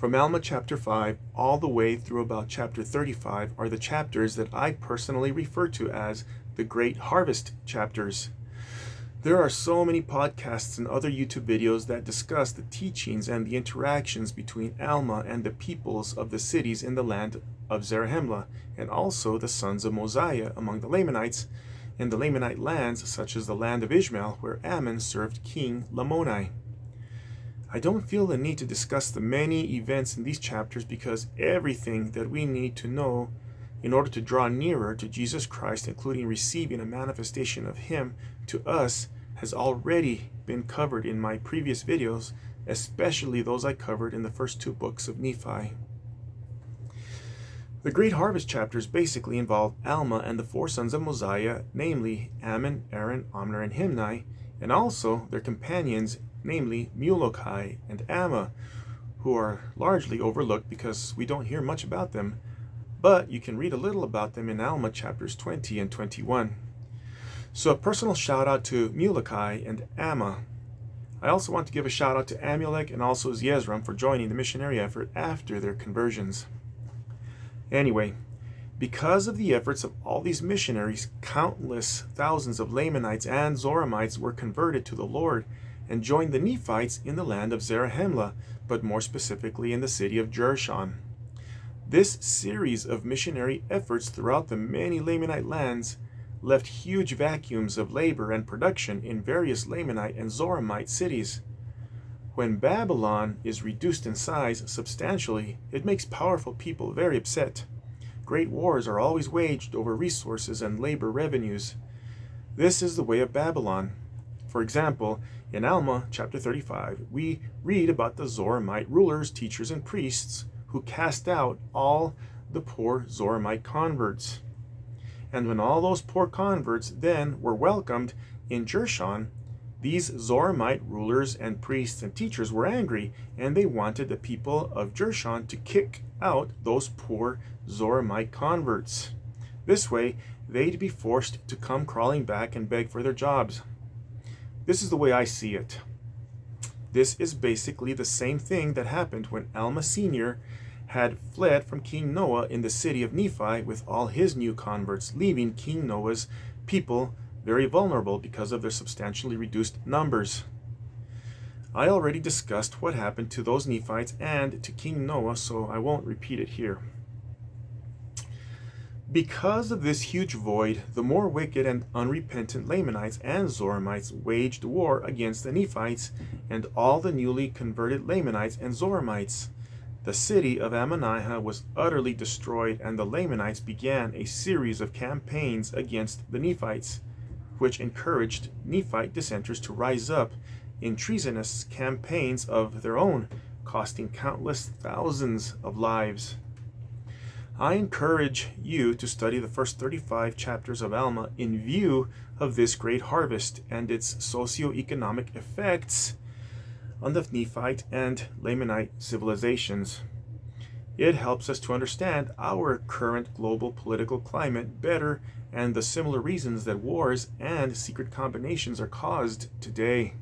From Alma chapter 5 all the way through about chapter 35 are the chapters that I personally refer to as the Great Harvest chapters. There are so many podcasts and other YouTube videos that discuss the teachings and the interactions between Alma and the peoples of the cities in the land of Zarahemla, and also the sons of Mosiah among the Lamanites, in the Lamanite lands such as the land of Ishmael, where Ammon served King Lamoni. I don't feel the need to discuss the many events in these chapters because everything that we need to know in order to draw nearer to Jesus Christ, including receiving a manifestation of Him to us, has already been covered in my previous videos, especially those I covered in the first two books of Nephi. The Great Harvest chapters basically involve Alma and the four sons of Mosiah, namely Ammon, Aaron, Omner, and Himni, and also their companions, namely Mulokai and Amma, who are largely overlooked because we don't hear much about them, but you can read a little about them in Alma chapters 20 and 21. So a personal shout out to Mulokai and Amma. I also want to give a shout out to Amulek and also Yezram for joining the missionary effort after their conversions. Anyway, because of the efforts of all these missionaries, countless thousands of Lamanites and Zoramites were converted to the Lord and joined the Nephites in the land of Zarahemla, but more specifically in the city of Jershon. This series of missionary efforts throughout the many Lamanite lands left huge vacuums of labor and production in various Lamanite and Zoramite cities. When Babylon is reduced in size substantially, it makes powerful people very upset. Great wars are always waged over resources and labor revenues. This is the way of Babylon. For example, in Alma chapter 35, we read about the Zoramite rulers, teachers, and priests who cast out all the poor Zoramite converts. And when all those poor converts then were welcomed in Jershon, these Zoramite rulers and priests and teachers were angry, and they wanted the people of Jershon to kick out those poor Zoramite converts. This way, they'd be forced to come crawling back and beg for their jobs. This is the way I see it. This is basically the same thing that happened when Alma Sr. had fled from King Noah in the city of Nephi with all his new converts, leaving King Noah's people very vulnerable because of their substantially reduced numbers. I already discussed what happened to those Nephites and to King Noah, so I won't repeat it here. Because of this huge void, the more wicked and unrepentant Lamanites and Zoramites waged war against the Nephites and all the newly converted Lamanites and Zoramites. The city of Ammonihah was utterly destroyed, and the Lamanites began a series of campaigns against the Nephites, which encouraged Nephite dissenters to rise up in treasonous campaigns of their own, costing countless thousands of lives. I encourage you to study the first 35 chapters of Alma in view of this great harvest and its socio-economic effects on the Nephite and Lamanite civilizations. It helps us to understand our current global political climate better and the similar reasons that wars and secret combinations are caused today.